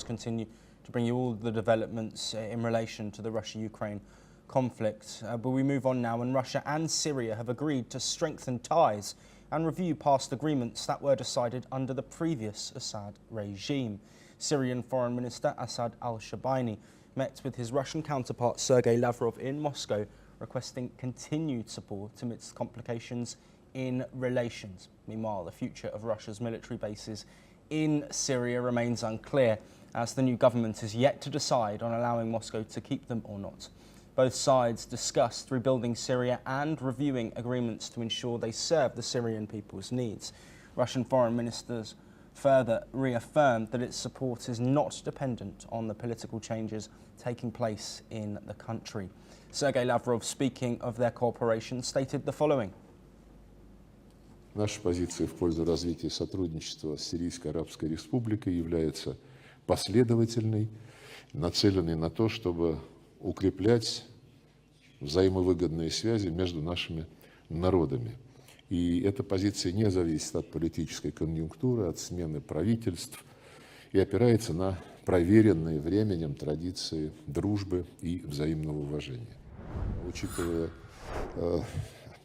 Continue to bring you all the developments in relation to the Russia-Ukraine conflict. But we move on now, and Russia and Syria have agreed to strengthen ties and review past agreements that were decided under the previous Assad regime. Syrian Foreign Minister Assad al-Shabaini met with his Russian counterpart Sergei Lavrov in Moscow, requesting continued support amidst complications in relations. Meanwhile, the future of Russia's military bases in Syria remains unclear, as the new government is yet to decide on allowing Moscow to keep them or not. Both sides discussed rebuilding Syria and reviewing agreements to ensure they serve the Syrian people's needs. Russian foreign ministers further reaffirmed that its support is not dependent on the political changes taking place in the country. Sergei Lavrov, speaking of their cooperation, stated the following. Наша позиция в пользу развития сотрудничества с Сирийской Арабской Республикой является последовательной, нацеленной на то, чтобы укреплять взаимовыгодные связи между нашими народами. И эта позиция не зависит от политической конъюнктуры, от смены правительств и опирается на проверенные временем традиции дружбы и взаимного уважения. Учитывая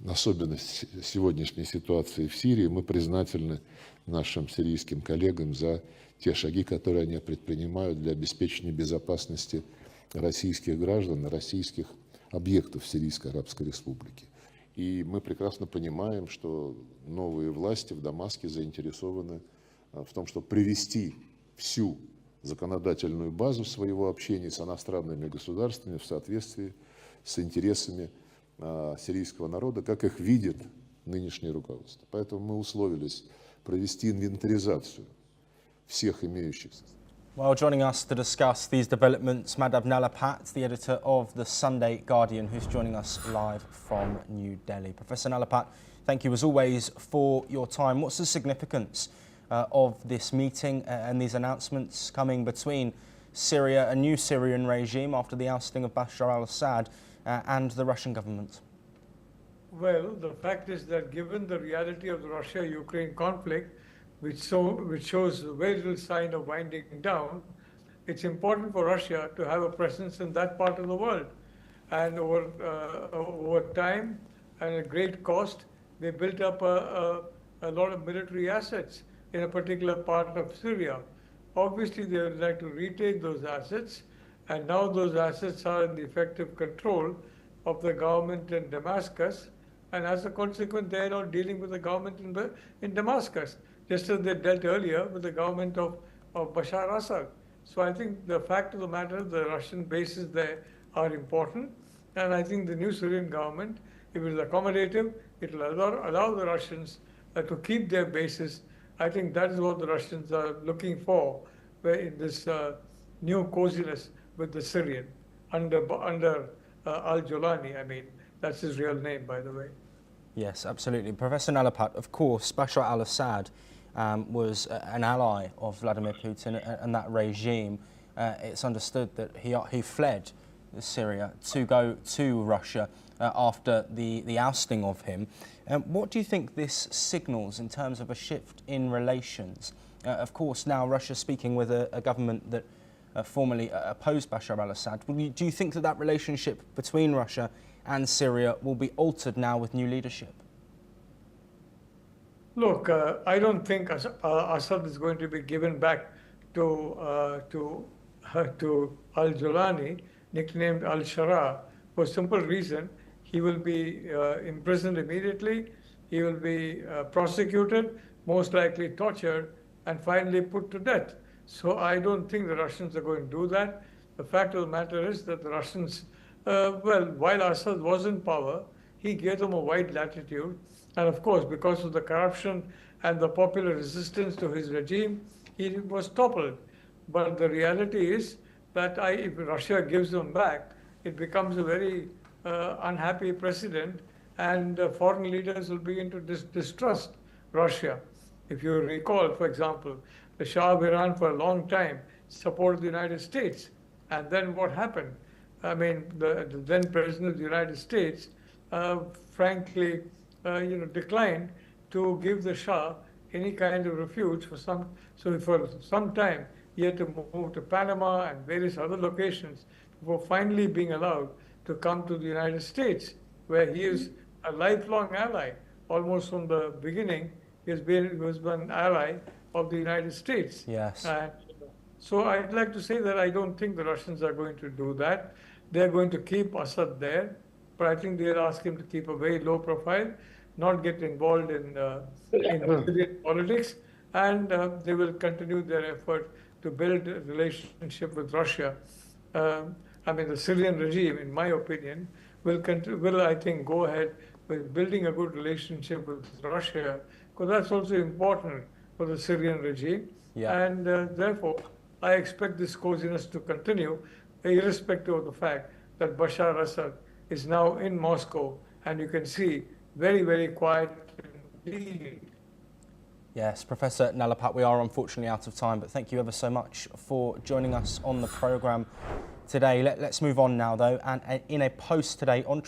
особенность сегодняшней ситуации в Сирии, мы признательны нашим сирийским коллегам за те шаги, которые они предпринимают для обеспечения безопасности российских граждан и российских объектов Сирийской Арабской Республики. И мы прекрасно понимаем, что новые власти в Дамаске заинтересованы в том, чтобы привести всю законодательную базу своего общения с иностранными государствами в соответствии с интересами сирийского народа, как их видит нынешнее руководство. Поэтому мы условились провести инвентаризацию всех имеющихся. Well, joining us to discuss these developments, Madhav Nalapat, the editor of the Sunday Guardian, who's joining us live from New Delhi. Professor Nalapat, thank you as always for your time. What's the significance of this meeting and these announcements coming between Syria, a new Syrian regime after the ousting of Bashar al-Assad, and the Russian government? Well, the fact is that given the reality of the Russia-Ukraine conflict, which shows very little sign of winding down, it's important for Russia to have a presence in that part of the world. And over time and at great cost, they built up a lot of military assets in a particular part of Syria. Obviously, they would like to retain those assets, and now those assets are in the effective control of the government in Damascus, and as a consequence, they are now dealing with the government in Damascus, just as they dealt earlier with the government of Bashar al-Assad. So I think the fact of the matter, the Russian bases there are important, and I think the new Syrian government, if it is accommodative, it will allow the Russians to keep their bases. I think that is what the Russians are looking for in this new coziness with the Syrian under al-Jolani. I mean, that's his real name, by the way. Yes, absolutely. Professor Nalapat, of course, Bashar al-Assad was an ally of Vladimir Putin and that regime. It's understood that he fled Syria to go to Russia after the ousting of him. What do you think this signals in terms of a shift in relations? Of course, now Russia speaking with a government that formerly opposed Bashar al-Assad. Do you think that relationship between Russia and Syria will be altered now with new leadership? Look, I don't think Assad is going to be given back to al-Jolani, nicknamed al-Shara, for a simple reason. He will be imprisoned immediately, he will be prosecuted, most likely tortured, and finally put to death. So I don't think the Russians are going to do that. The fact of the matter is that the Russians, while Assad was in power, he gave them a wide latitude. And of course, because of the corruption and the popular resistance to his regime, he was toppled. But the reality is that if Russia gives them back, it becomes a very unhappy precedent, and foreign leaders will begin to distrust Russia. If you recall, for example, the Shah of Iran for a long time supported the United States. And then what happened? I mean, the then President of the United States, frankly, declined to give the Shah any kind of refuge for some time. he had to move to Panama and various other locations before finally being allowed to come to the United States, where he is a lifelong ally. Almost from the beginning, he was an ally of the United States. Yes. And so I'd like to say that I don't think the Russians are going to do that. They're going to keep Assad there, but I think they'll ask him to keep a very low profile, not get involved in Syrian politics, and they will continue their effort to build a relationship with Russia. I mean, the Syrian regime, in my opinion, will I think, go ahead with building a good relationship with Russia, because that's also important for the Syrian regime. Yeah. And therefore, I expect this coziness to continue, irrespective of the fact that Bashar Assad is now in Moscow, and you can see very, very quiet indeed. Yes, Professor Nalapat, we are unfortunately out of time, but thank you ever so much for joining us on the programme today. Let's move on now, though, and in a post today on